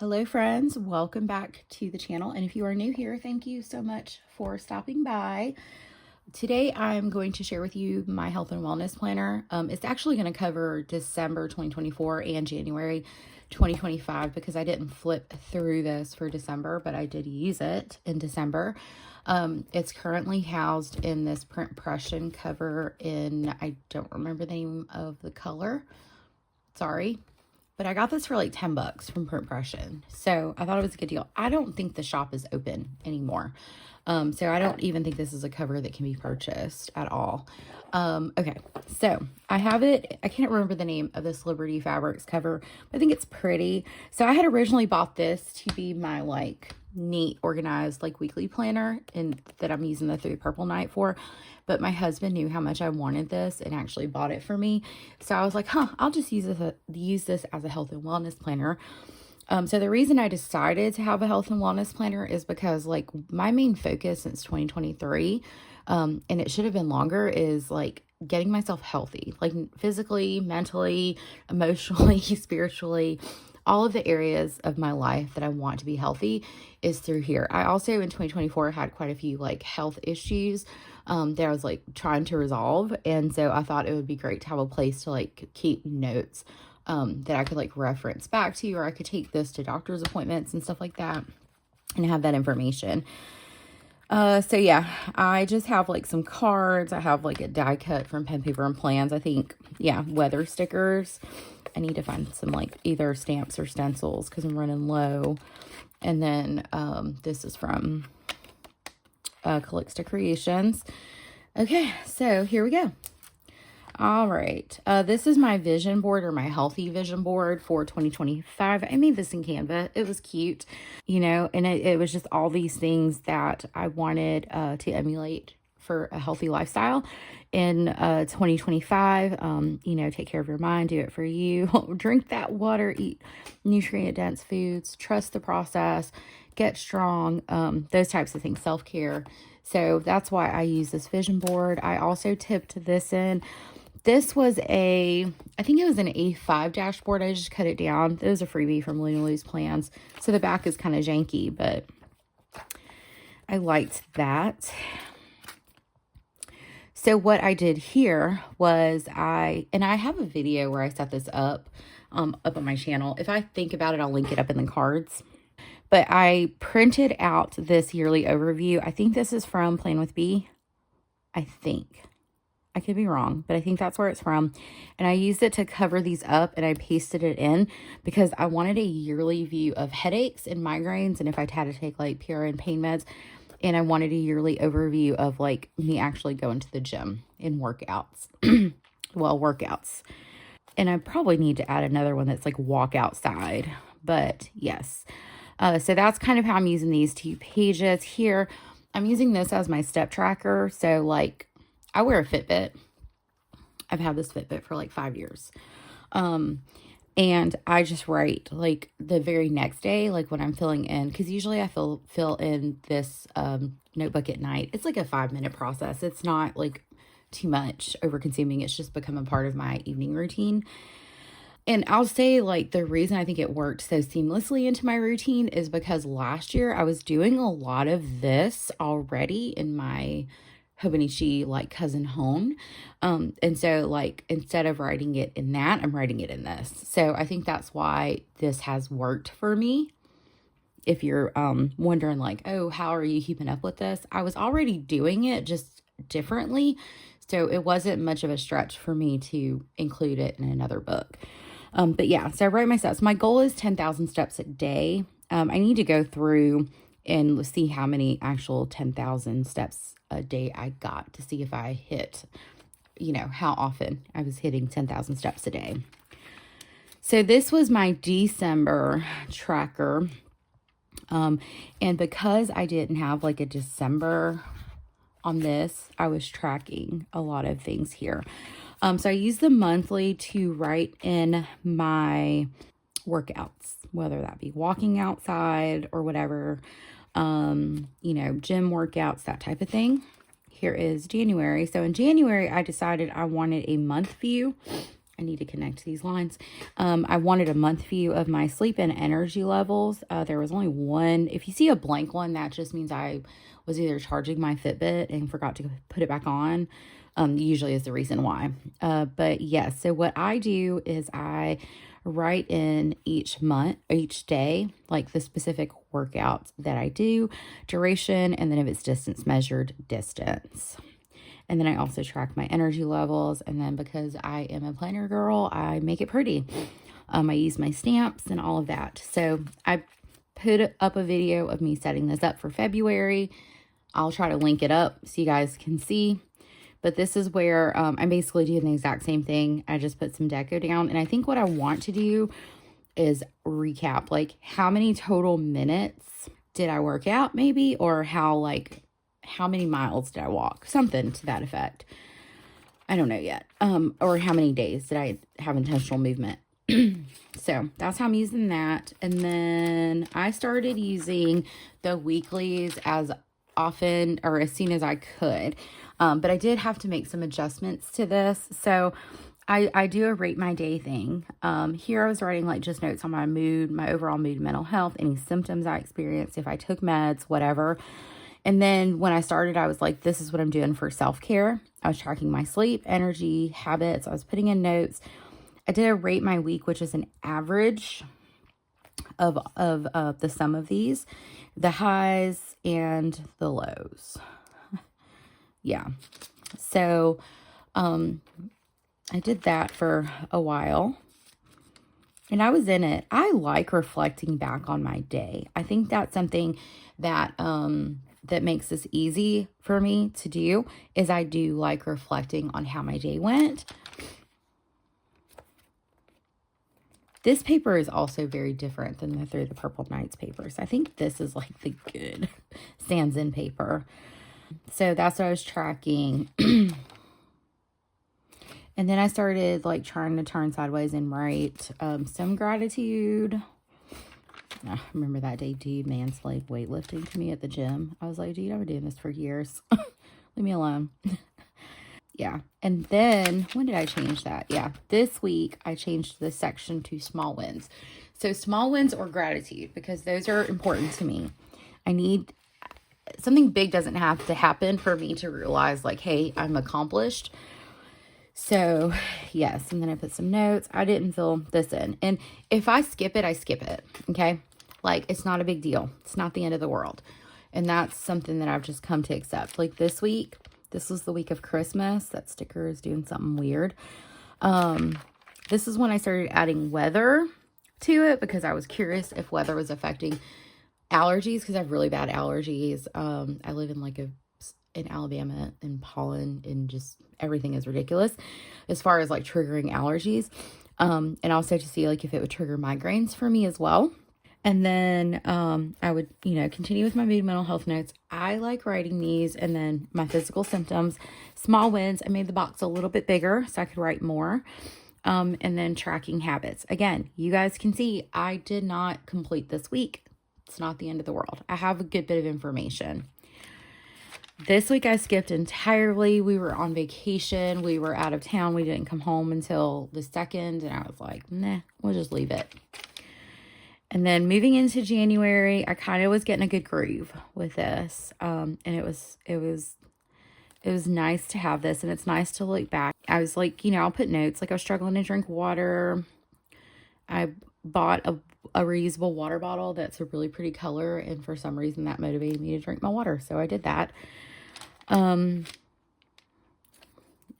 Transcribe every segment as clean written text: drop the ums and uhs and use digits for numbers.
Hello friends, welcome back to the channel, and if you are new here, thank you so much for stopping by. Today I'm going to share with you my health and wellness planner. It's actually going to cover December 2024 and January 2025 because I didn't flip through this for December, but I did use it in December. It's currently housed in this print Prussian cover in, I don't remember the name of the color, sorry. But I got this for like 10 bucks from Print Prussian. So I thought it was a good deal. I don't think the shop is open anymore. So I don't even think this is a cover that can be purchased at all. Okay, so I have it. I can't remember the name of this Liberty Fabrics cover, but I think it's pretty. So I had originally bought this to be my like neat, organized, like weekly planner, and that I'm using the 3 Purple Night for. But my husband knew how much I wanted this and actually bought it for me. So I was like, I'll just use this as a health and wellness planner. So the reason I decided to have a health and wellness planner is because like my main focus since 2023, and it should have been longer, is like getting myself healthy, like physically, mentally, emotionally, spiritually. All of the areas of my life that I want to be healthy is through here. I also in 2024 had quite a few like health issues that I was like trying to resolve. And so I thought it would be great to have a place to like keep notes that I could like reference back to, or I could take this to doctor's appointments and stuff like that and have that information. So yeah, I just have like some cards. I have like a die cut from Pen, Paper, and Plans. I think, yeah, weather stickers. I need to find some like either stamps or stencils because I'm running low. And then this is from Calixta Creations. Okay, so here we go. All right, this is my vision board, or my healthy vision board for 2025. I made this in Canva. It was cute, you know, and it was just all these things that I wanted to emulate for a healthy lifestyle in 2025. You know, take care of your mind, do it for you, drink that water, eat nutrient dense foods, trust the process, get strong, those types of things, self-care. So that's why I use this vision board. I also tipped this in. This was I think it was an A5 dashboard. I just cut it down. It was a freebie from Lose Plans. So the back is kind of janky, but I liked that. So what I did here was I have a video where I set this up on my channel. If I think about it, I'll link it up in the cards. But I printed out this yearly overview. I think this is from Plan with B. I think. I could be wrong, but I think that's where it's from. And I used it to cover these up, and I pasted it in because I wanted a yearly view of headaches and migraines, and if I'd had to take like PRN pain meds. And I wanted a yearly overview of like me actually going to the gym and workouts. Well, workouts. And I probably need to add another one that's like walk outside. But yes. So that's kind of how I'm using these 2 pages here. I'm using this as my step tracker. So like I wear a Fitbit. I've had this Fitbit for like 5 years. And I just write like the very next day, like when I'm filling in, because usually I fill in this notebook at night. It's like a 5-minute process. It's not like too much over consuming. It's just become a part of my evening routine. And I'll say like the reason I think it worked so seamlessly into my routine is because last year I was doing a lot of this already in my Hobonichi like cousin home. And so like instead of writing it in that, I'm writing it in this. So I think that's why this has worked for me. If you're wondering like, oh, how are you keeping up with this? I was already doing it just differently. So it wasn't much of a stretch for me to include it in another book. But yeah, so I write my steps. My goal is 10,000 steps a day. I need to go through and see how many actual 10,000 steps a day I got to see if I hit, you know, how often I was hitting 10,000 steps a day. So this was my December tracker. And because I didn't have like a December on this, I was tracking a lot of things here. So I use the monthly to write in my workouts, whether that be walking outside or whatever, you know, gym workouts, that type of thing. Here is January. So in January, I decided I wanted a month view I need to connect these lines. I wanted a month view of my sleep and energy levels. There was only one. If you see a blank one, that just means I was either charging my Fitbit and forgot to put it back on. Usually is the reason why. But yes, so what I do is I write in each month, each day, like the specific workouts that I do, duration, and then if it's distance measured, distance. And then I also track my energy levels. And then because I am a planner girl, I make it pretty. I use my stamps and all of that. So I put up a video of me setting this up for February. I'll try to link it up so you guys can see. But this is where I'm basically doing the exact same thing. I just put some deco down. And I think what I want to do is recap, like how many total minutes did I work out maybe, or how many miles did I walk? Something to that effect. I don't know yet. Or how many days did I have intentional movement? So that's how I'm using that. And then I started using the weeklies as often or as soon as I could. But I did have to make some adjustments to this. So I do a rate my day thing. Here I was writing like just notes on my mood, my overall mood, mental health, any symptoms I experienced, if I took meds, whatever. And then when I started, I was like, this is what I'm doing for self-care. I was tracking my sleep, energy, habits. I was putting in notes. I did a rate my week, which is an average of the sum of these, the highs and the lows. Yeah. So, I did that for a while and I was in it. I like reflecting back on my day. I think that's something that, that makes this easy for me to do, is I do like reflecting on how my day went. This paper is also very different than the Through the Purple Nights papers. I think this is like the good Sans In paper. So that's what I was tracking. And then I started like trying to turn sideways and write some gratitude. I remember that day, dude mansplained weightlifting to me at the gym. I was like, dude, I've been doing this for years. Leave me alone. Yeah. And then when did I change that? Yeah. This week I changed the section to small wins. So small wins or gratitude, because those are important to me. I need something big, doesn't have to happen for me to realize like, hey, I'm accomplished. So yes. And then I put some notes. I didn't fill this in. And if I skip it, I skip it. Okay. Like it's not a big deal. It's not the end of the world. And that's something that I've just come to accept. Like this week, this was the week of Christmas. That sticker is doing something weird. This is when I started adding weather to it, because I was curious if weather was affecting allergies, because I have really bad allergies. I live in Alabama, and pollen and just everything is ridiculous as far as like triggering allergies. And also to see like if it would trigger migraines for me as well. And then I would, continue with my mood, mental health notes. I like writing these, and then my physical symptoms, small wins. I made the box a little bit bigger so I could write more. And then tracking habits. Again, you guys can see I did not complete this week. It's not the end of the world. I have a good bit of information. This week I skipped entirely. We were on vacation. We were out of town. We didn't come home until the 2nd. And I was like, nah, we'll just leave it. And then moving into January, I kind of was getting a good groove with this. And it was nice to have this, and it's nice to look back. I was like, I'll put notes. Like I was struggling to drink water. I bought a reusable water bottle that's a really pretty color, and for some reason that motivated me to drink my water. So I did that. And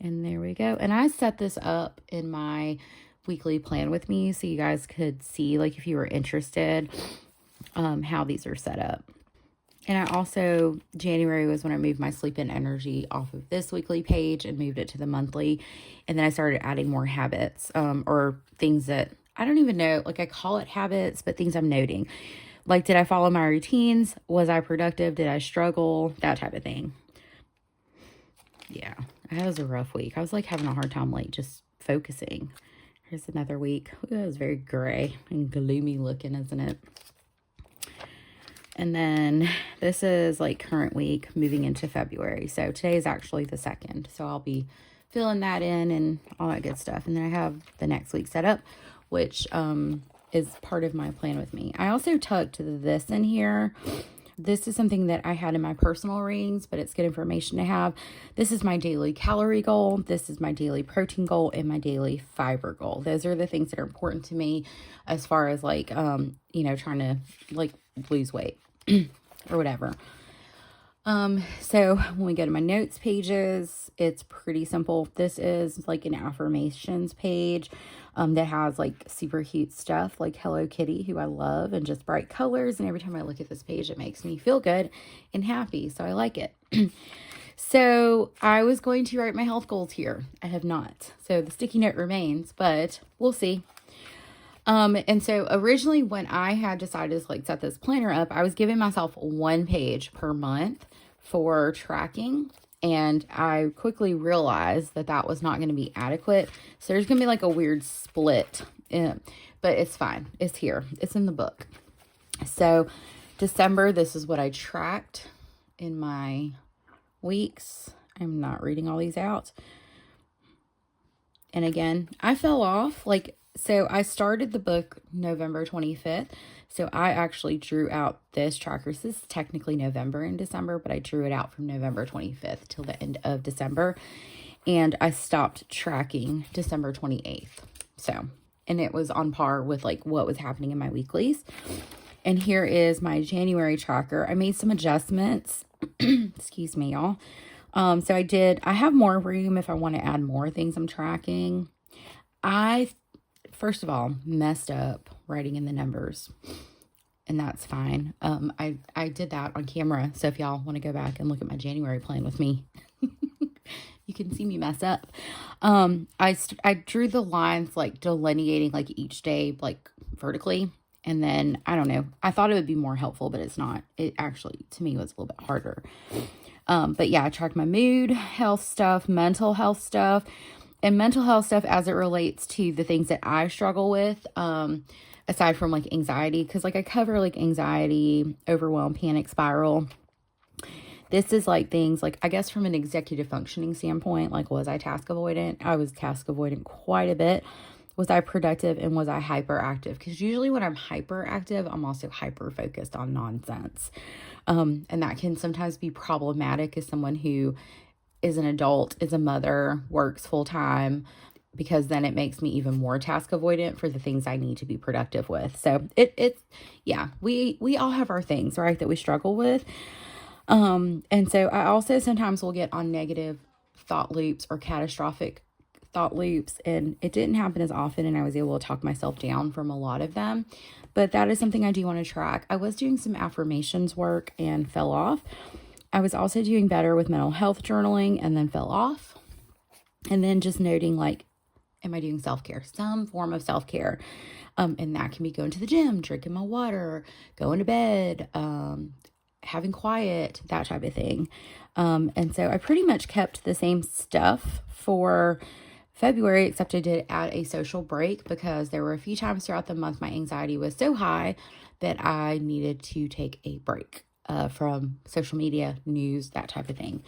there we go. And I set this up in my weekly plan with me so you guys could see, like, if you were interested, how these are set up. And I also, January was when I moved my sleep and energy off of this weekly page and moved it to the monthly. And then I started adding more habits, or things that I don't even know, like I call it habits, but things I'm noting. Like, did I follow my routines? Was I productive? Did I struggle? That type of thing. Yeah, that was a rough week. I was like having a hard time, like just focusing. Here's another week. Ooh, that was very gray and gloomy looking, isn't it? And then this is like current week moving into February. So today is actually the 2nd. So I'll be filling that in and all that good stuff. And then I have the next week set up, which is part of my plan with me. I also tucked this in here. This is something that I had in my personal rings, but it's good information to have. This is my daily calorie goal. This is my daily protein goal and my daily fiber goal. Those are the things that are important to me as far as like, you know, trying to like lose weight or whatever. So when we go to my notes pages, it's pretty simple. This is like an affirmations page, that has like super cute stuff like Hello Kitty, who I love, and just bright colors. And every time I look at this page, it makes me feel good and happy. So I like it. So I was going to write my health goals here. I have not. So the sticky note remains, but we'll see. And so originally when I had decided to like set this planner up, I was giving myself 1 page per month for tracking. And I quickly realized that that was not going to be adequate. So there's going to be like a weird split, but it's fine. It's here. It's in the book. So December, this is what I tracked in my weeks. I'm not reading all these out. And again, I fell off. So I started the book November 25th. So I actually drew out this tracker. This is technically November and December, but I drew it out from November 25th till the end of December. And I stopped tracking December 28th. So, and it was on par with like what was happening in my weeklies. And here is my January tracker. I made some adjustments. Excuse me, y'all. So I have more room if I want to add more things I'm tracking. First of all, messed up writing in the numbers, and that's fine. I did that on camera. So if y'all want to go back and look at my January plan with me, you can see me mess up. I drew the lines like delineating like each day, like vertically. And then I don't know, I thought it would be more helpful, but it's not. It actually, to me, was a little bit harder. But yeah, I tracked my mood, health stuff, mental health stuff. And mental health stuff as it relates to the things that I struggle with, aside from like anxiety, because like I cover like anxiety, overwhelm, panic spiral. This is like things like, I guess from an executive functioning standpoint, like was I task avoidant? I was task avoidant quite a bit. Was I productive and was I hyperactive? Because usually when I'm hyperactive, I'm also hyper focused on nonsense. And that can sometimes be problematic as someone who is an adult, is a mother, works full time, because then it makes me even more task avoidant for the things I need to be productive with. So yeah, we all have our things, right, that we struggle with. And so I also sometimes will get on negative thought loops or catastrophic thought loops, and it didn't happen as often, and I was able to talk myself down from a lot of them. But that is something I do want to track. I was doing some affirmations work and fell off. I was also doing better with mental health journaling and then fell off. And then just noting like, am I doing self-care? Some form of self-care. And that can be going to the gym, drinking my water, going to bed, having quiet, that type of thing. And so I pretty much kept the same stuff for February, except I did add a social break because there were a few times throughout the month my anxiety was so high that I needed to take a break from social media, news, that type of thing.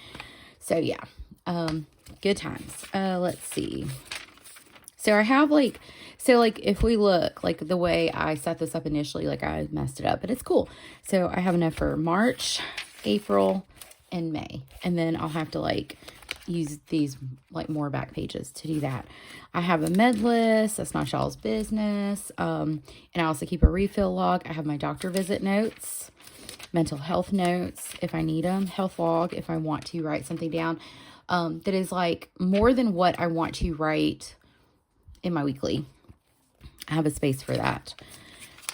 So yeah, good times. Let's see. So I have if we look like the way I set this up initially, like I messed it up, but it's cool. So I have enough for March, April, and May. And then I'll have to like use these like more back pages to do that. I have a med list. That's not y'all's business. And I also keep a refill log. I have my doctor visit notes, mental health notes if I need them, health log if I want to write something down that is like more than what I want to write in my weekly. I have a space for that.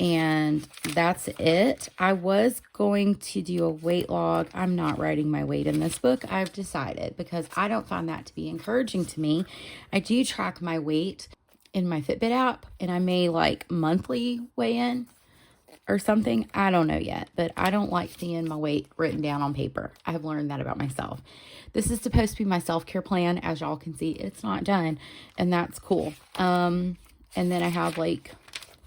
And that's it. I was going to do a weight log. I'm not writing my weight in this book, I've decided, because I don't find that to be encouraging to me. I do track my weight in my Fitbit app, and I may like monthly weigh in or something. I don't know yet, but I don't like seeing my weight written down on paper. I have learned that about myself. This is supposed to be my self-care plan. As y'all can see, it's not done, and that's cool. And then I have like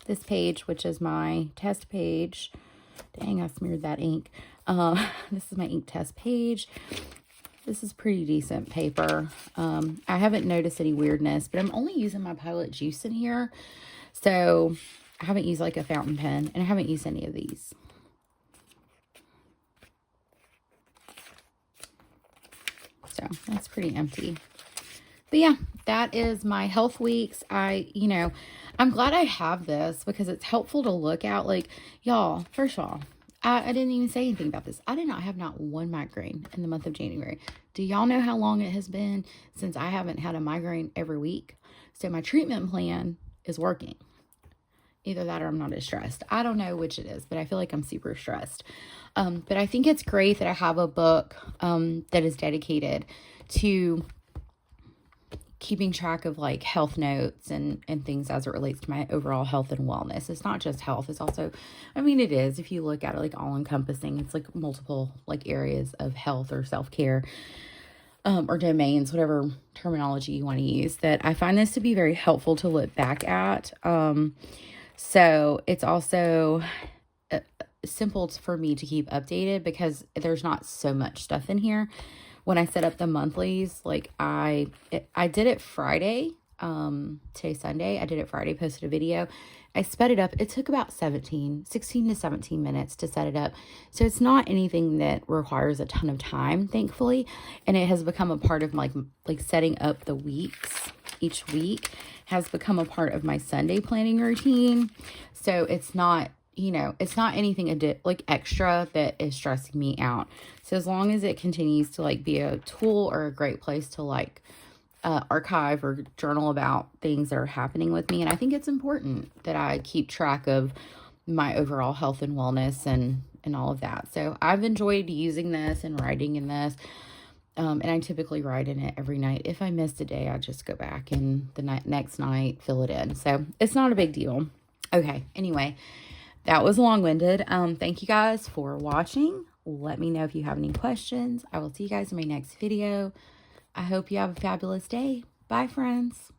this page, which is my test page. Dang, I smeared that ink. This is my ink test page. This is pretty decent paper. I haven't noticed any weirdness, but I'm only using my Pilot Juice in here. So I haven't used like a fountain pen, and I haven't used any of these. So that's pretty empty. But yeah, that is my health weeks. I'm glad I have this because it's helpful to look at. Like, y'all, first of all, I didn't even say anything about this. I did not have not one migraine in the month of January. Do y'all know how long it has been since I haven't had a migraine every week? So my treatment plan is working. Either that or I'm not as stressed. I don't know which it is, but I feel like I'm super stressed. But I think it's great that I have a book that is dedicated to keeping track of like health notes and things as it relates to my overall health and wellness. It's not just health. It's also, I mean, it is, if you look at it, like all encompassing. It's like multiple like areas of health or self-care, or domains, whatever terminology you want to use, that I find this to be very helpful to look back at. So it's also simple for me to keep updated because there's not so much stuff in here. When I set up the monthlies, like I did it Friday, today's Sunday, I did it Friday, posted a video. I sped it up. It took about 16 to 17 minutes to set it up. So it's not anything that requires a ton of time, thankfully. And it has become a part of like setting up the weeks each week has become a part of my Sunday planning routine. So it's not, it's not anything like extra that is stressing me out. So as long as it continues to like be a tool or a great place to like archive or journal about things that are happening with me. And I think it's important that I keep track of my overall health and wellness and all of that. So I've enjoyed using this and writing in this. And I typically write in it every night. If I missed a day, I just go back and the next night fill it in. So it's not a big deal. Okay. Anyway, that was long-winded. Thank you guys for watching. Let me know if you have any questions. I will see you guys in my next video. I hope you have a fabulous day. Bye, friends.